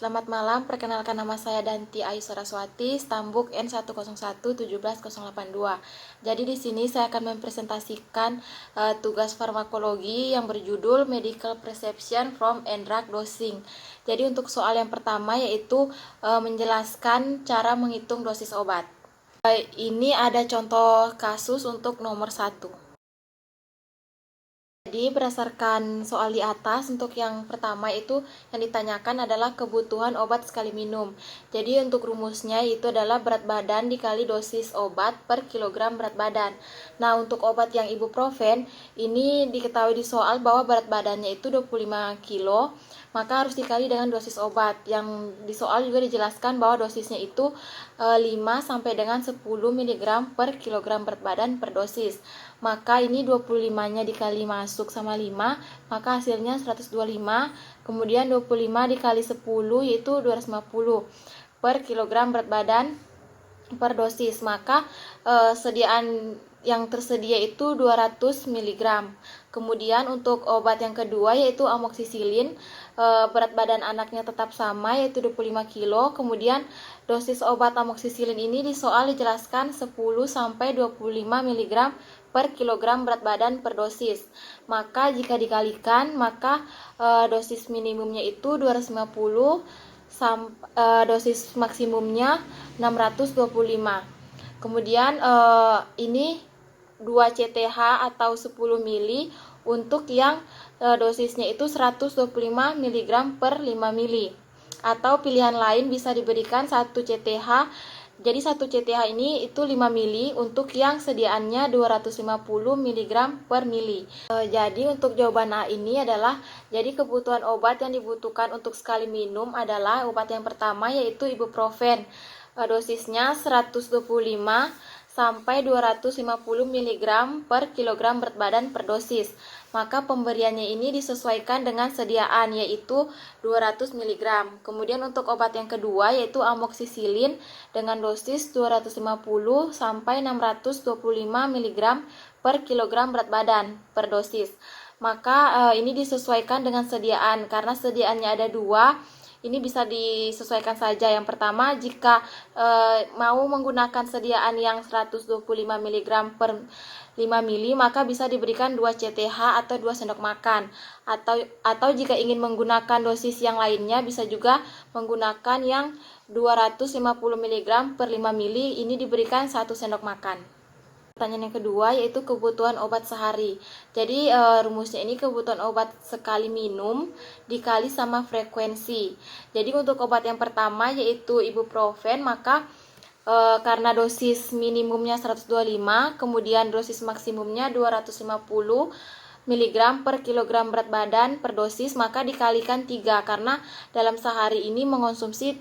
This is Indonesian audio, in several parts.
Selamat malam, perkenalkan nama saya Danti Ayu Saraswati, Stambuk N101171082. Jadi di sini saya akan mempresentasikan tugas farmakologi yang berjudul Medical Prescription from and Drug Dosing. Jadi untuk soal yang pertama yaitu menjelaskan cara menghitung dosis obat. Ini ada contoh kasus untuk nomor 1. Jadi berdasarkan soal di atas, untuk yang pertama itu yang ditanyakan adalah kebutuhan obat sekali minum. Jadi untuk rumusnya itu adalah berat badan dikali dosis obat per kilogram berat badan. Nah untuk obat yang ibuprofen, ini diketahui di soal bahwa berat badannya itu 25 kilo, maka harus dikali dengan dosis obat. Yang di soal juga dijelaskan bahwa dosisnya itu 5 sampai dengan 10 mg per kilogram berat badan per dosis. Maka ini 25-nya dikali masuk sama 5, maka hasilnya 125. Kemudian 25 dikali 10 yaitu 250 per kilogram berat badan per dosis. Maka sediaan yang tersedia itu 200 mg. Kemudian untuk obat yang kedua yaitu amoksisilin, berat badan anaknya tetap sama yaitu 25 kilo. Kemudian dosis obat amoksisilin ini di soal dijelaskan 10 sampai 25 mg per kilogram berat badan per dosis. Maka jika dikalikan, maka dosis minimumnya itu 250, dosis maksimumnya 625. Kemudian ini 2 CTH atau 10 mili untuk yang dosisnya itu 125 mg per 5 mili. Atau pilihan lain bisa diberikan 1 CTH. Jadi 1 CTH ini itu 5 mili untuk yang sediaannya 250 mg per mili. Jadi untuk jawaban A ini adalah, jadi kebutuhan obat yang dibutuhkan untuk sekali minum adalah obat yang pertama yaitu ibuprofen. Dosisnya 125 sampai 250 mg per kilogram berat badan per dosis. Maka pemberiannya ini disesuaikan dengan sediaan yaitu 200 mg. Kemudian untuk obat yang kedua yaitu amoksisilin dengan dosis 250 sampai 625 mg per kilogram berat badan per dosis. Maka ini disesuaikan dengan sediaan, karena sediaannya ada 2. Ini bisa disesuaikan saja. Yang pertama, jika mau menggunakan sediaan yang 125 mg per 5 mili, maka bisa diberikan 2 CTH atau 2 sendok makan. Atau jika ingin menggunakan dosis yang lainnya, bisa juga menggunakan yang 250 mg per 5 mili, ini diberikan 1 sendok makan. Pertanyaan yang kedua yaitu kebutuhan obat sehari. Jadi rumusnya ini kebutuhan obat sekali minum dikali sama frekuensi. Jadi untuk obat yang pertama yaitu ibuprofen, maka karena dosis minimumnya 125, kemudian dosis maksimumnya 250 mg per kilogram berat badan per dosis, maka dikalikan 3 karena dalam sehari ini mengonsumsi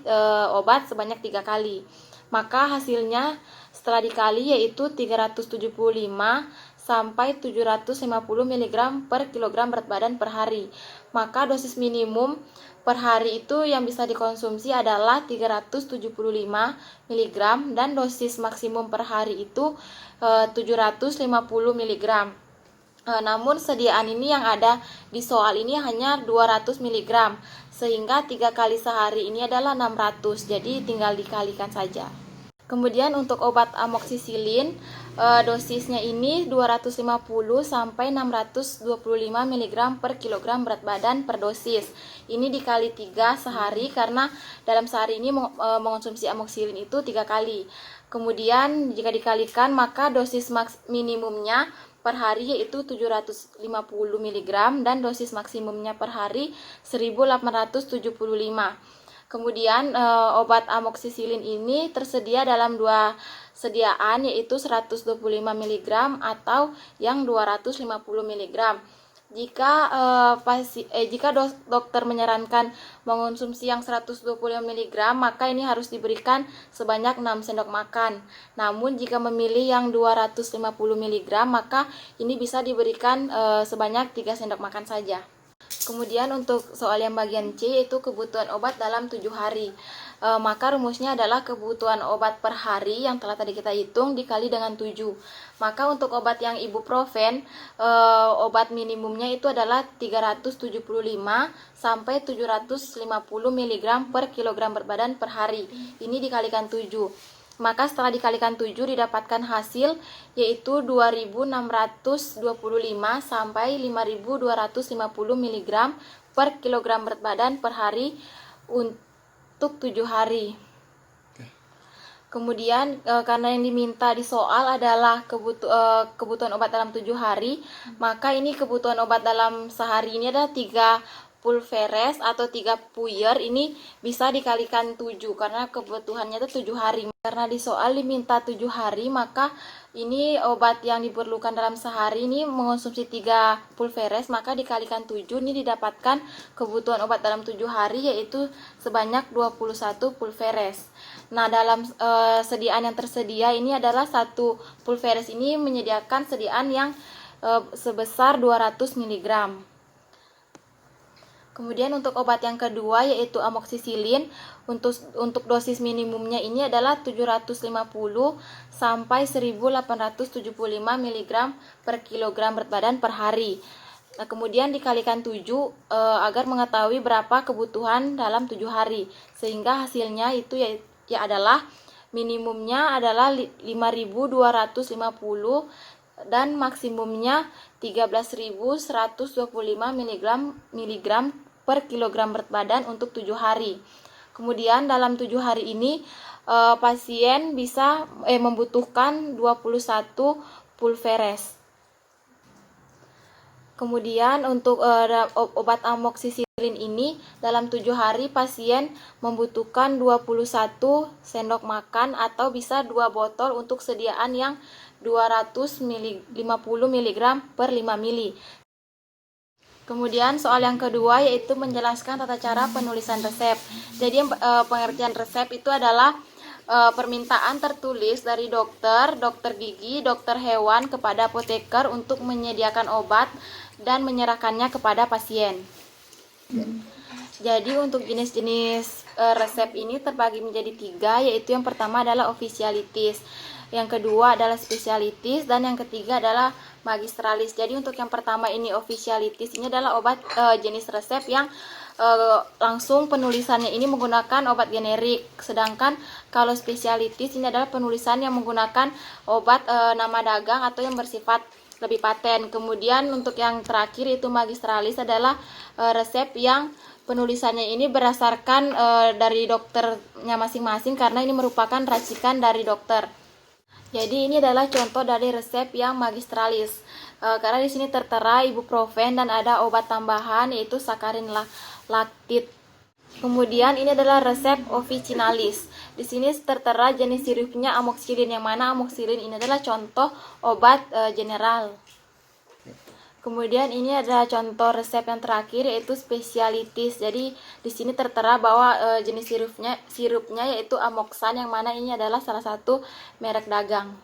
obat sebanyak 3 kali. Maka hasilnya setelah dikali yaitu 375 sampai 750 mg per kilogram berat badan per hari. Maka dosis minimum per hari itu yang bisa dikonsumsi adalah 375 mg dan dosis maksimum per hari itu 750 mg. Namun sediaan ini yang ada di soal ini hanya 200 mg, sehingga 3 kali sehari ini adalah 600, jadi tinggal dikalikan saja. Kemudian untuk obat amoksisilin, dosisnya ini 250 sampai 625 mg per kilogram berat badan per dosis. Ini dikali 3 sehari karena dalam sehari ini mengonsumsi amoksisilin itu 3 kali. Kemudian jika dikalikan, maka dosis minimumnya per hari yaitu 750 mg dan dosis maksimumnya per hari 1875. Kemudian obat amoksisilin ini tersedia dalam 2 sediaan yaitu 125 mg atau yang 250 mg. Jika dokter menyarankan mengonsumsi yang 125 mg, maka ini harus diberikan sebanyak 6 sendok makan. Namun jika memilih yang 250 mg, maka ini bisa diberikan sebanyak 3 sendok makan saja. Kemudian untuk soal yang bagian C yaitu kebutuhan obat dalam 7 hari. Maka rumusnya adalah kebutuhan obat per hari yang telah tadi kita hitung dikali dengan 7. Maka untuk obat yang ibuprofen, obat minimumnya itu adalah 375 sampai 750 mg per kilogram berat badan per hari. Ini dikalikan 7. Maka setelah dikalikan 7 didapatkan hasil yaitu 2625 sampai 5250 mg per kilogram berat badan per hari untuk 7 hari. Kemudian karena yang diminta di soal adalah kebutuhan obat dalam 7 hari, maka ini kebutuhan obat dalam sehari ini adalah 3 pulveres atau 3 puyer, ini bisa dikalikan 7 karena kebutuhannya itu 7 hari. Karena di soal diminta 7 hari, maka ini obat yang diperlukan dalam sehari ini mengonsumsi 3 pulveres, maka dikalikan 7 ini didapatkan kebutuhan obat dalam 7 hari yaitu sebanyak 21 pulveres. Nah, dalam sediaan yang tersedia ini adalah 1 pulveres ini menyediakan sediaan yang sebesar 200 mg. Kemudian untuk obat yang kedua yaitu amoksisilin, untuk dosis minimumnya ini adalah 750 sampai 1875 mg per kilogram berat badan per hari. Nah, kemudian dikalikan 7 agar mengetahui berapa kebutuhan dalam 7 hari. Sehingga hasilnya itu ya adalah minimumnya adalah 5250 dan maksimumnya 13.125 mg per kilogram berat badan untuk 7 hari. Kemudian dalam 7 hari ini pasien bisa membutuhkan 21 pulveres. Kemudian untuk obat amoksisilin ini dalam 7 hari pasien membutuhkan 21 sendok makan atau bisa 2 botol untuk sediaan yang 250 mg per 5 mili. Kemudian soal yang kedua yaitu menjelaskan tata cara penulisan resep. Jadi pengertian resep itu adalah permintaan tertulis dari dokter gigi, dokter hewan kepada apoteker untuk menyediakan obat dan menyerahkannya kepada pasien. Jadi untuk jenis-jenis resep ini terbagi menjadi 3, yaitu yang pertama adalah officialitis, yang kedua adalah spesialitis, dan yang ketiga adalah magistralis. Jadi untuk yang pertama ini officialitis, ini adalah obat jenis resep yang langsung penulisannya ini menggunakan obat generik. Sedangkan kalau spesialitis ini adalah penulisan yang menggunakan obat nama dagang atau yang bersifat lebih paten. Kemudian untuk yang terakhir itu magistralis adalah resep yang penulisannya ini berdasarkan dari dokternya masing-masing karena ini merupakan racikan dari dokter. Jadi ini adalah contoh dari resep yang magistralis. Karena di sini tertera ibuprofen dan ada obat tambahan yaitu sakarin laktit. Kemudian ini adalah resep officinalis. Di sini tertera jenis sirupnya amoxicillin, yang mana amoxicillin ini adalah contoh obat general. Kemudian ini ada contoh resep yang terakhir yaitu spesialitis. Jadi di sini tertera bahwa jenis sirupnya yaitu amoxan, yang mana ini adalah salah satu merek dagang.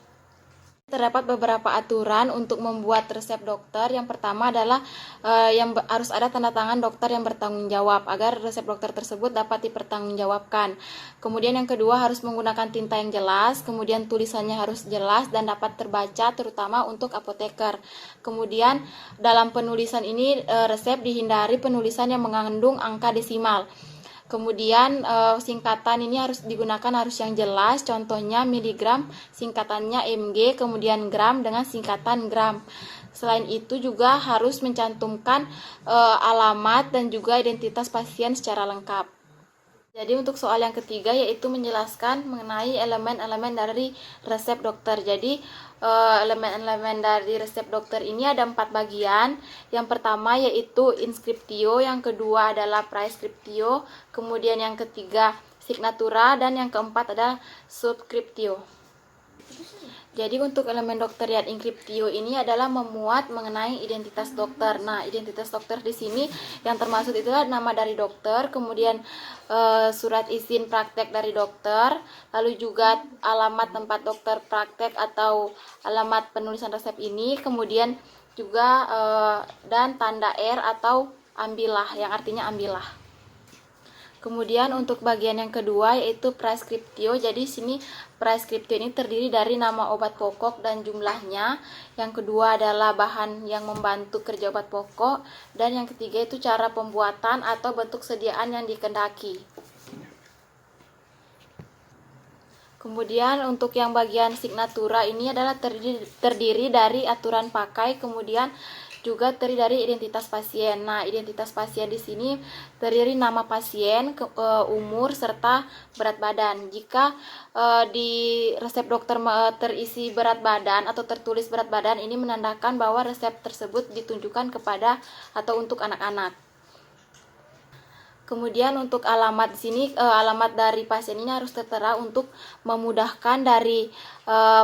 Terdapat beberapa aturan untuk membuat resep dokter. Yang pertama adalah harus ada tanda tangan dokter yang bertanggung jawab agar resep dokter tersebut dapat dipertanggungjawabkan. Kemudian yang kedua harus menggunakan tinta yang jelas, kemudian tulisannya harus jelas dan dapat terbaca terutama untuk apoteker. Kemudian dalam penulisan ini resep dihindari penulisan yang mengandung angka desimal. Kemudian singkatan ini harus digunakan harus yang jelas, contohnya miligram singkatannya mg, kemudian gram dengan singkatan gram. Selain itu juga harus mencantumkan alamat dan juga identitas pasien secara lengkap. Jadi untuk soal yang ketiga yaitu menjelaskan mengenai elemen-elemen dari resep dokter. Jadi elemen-elemen dari resep dokter ini ada 4 bagian. Yang pertama yaitu inscriptio, yang kedua adalah praescriptio, kemudian yang ketiga signatura, dan yang keempat adalah subscriptio. Jadi untuk elemen doktariat inscriptio ini adalah memuat mengenai identitas dokter. Nah, identitas dokter di sini yang termasuk itu adalah nama dari dokter, kemudian surat izin praktek dari dokter, lalu juga alamat tempat dokter praktek atau alamat penulisan resep ini, kemudian juga dan tanda R atau ambillah, yang artinya ambillah. Kemudian untuk bagian yang kedua yaitu preskriptio. Jadi sini preskriptio ini terdiri dari nama obat pokok dan jumlahnya. Yang kedua adalah bahan yang membantu kerja obat pokok, dan yang ketiga itu cara pembuatan atau bentuk sediaan yang dikehendaki. Kemudian untuk yang bagian signatura ini adalah terdiri dari aturan pakai, kemudian juga terdiri dari identitas pasien. Nah, identitas pasien di sini terdiri nama pasien, umur, serta berat badan. Jika di resep dokter terisi berat badan atau tertulis berat badan, ini menandakan bahwa resep tersebut ditunjukkan kepada atau untuk anak-anak. Kemudian untuk alamat di sini, alamat dari pasien ini harus tertera untuk memudahkan dari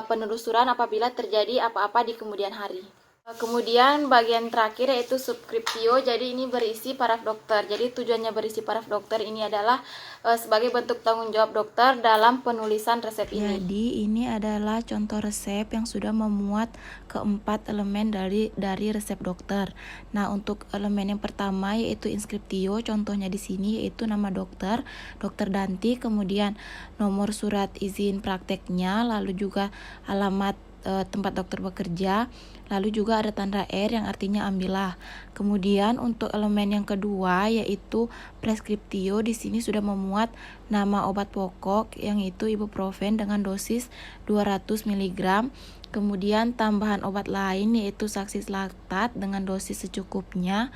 penelusuran apabila terjadi apa-apa di kemudian hari. Kemudian bagian terakhir yaitu subskriptio. Jadi ini berisi paraf dokter. Jadi tujuannya berisi paraf dokter ini adalah sebagai bentuk tanggung jawab dokter dalam penulisan resep ini. Jadi ini adalah contoh resep yang sudah memuat keempat elemen dari resep dokter. Nah, untuk elemen yang pertama yaitu inskriptio, contohnya di sini yaitu nama dokter, Dokter Danti, kemudian nomor surat izin prakteknya, lalu juga alamat tempat dokter bekerja, lalu juga ada tanda R yang artinya ambillah. Kemudian untuk elemen yang kedua yaitu preskriptio, di sini sudah memuat nama obat pokok yang itu ibuprofen dengan dosis 200 mg. Kemudian tambahan obat lain yaitu saksislaktat dengan dosis secukupnya.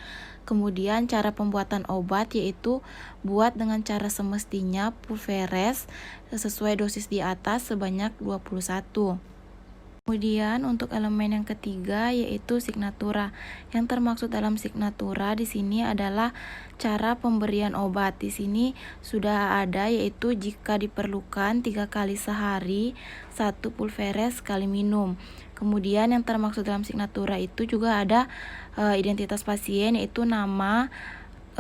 Kemudian cara pembuatan obat yaitu buat dengan cara semestinya pulveres sesuai dosis di atas sebanyak 21. Kemudian untuk elemen yang ketiga yaitu signatura. Yang termaksud dalam signatura di sini adalah cara pemberian obat. Di sini sudah ada yaitu jika diperlukan 3 kali sehari, 1 pulveres sekali minum. Kemudian yang termaksud dalam signatura itu juga ada identitas pasien yaitu nama,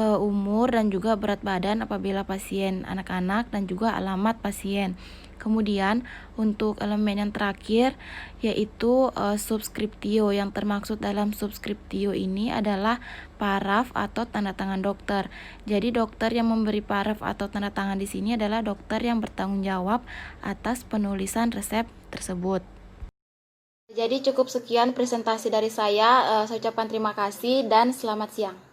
umur, dan juga berat badan apabila pasien anak-anak, dan juga alamat pasien. Kemudian untuk elemen yang terakhir yaitu subskriptio. Yang termaksud dalam subskriptio ini adalah paraf atau tanda tangan dokter. Jadi dokter yang memberi paraf atau tanda tangan di sini adalah dokter yang bertanggung jawab atas penulisan resep tersebut. Jadi cukup sekian presentasi dari saya. Saya ucapkan terima kasih dan selamat siang.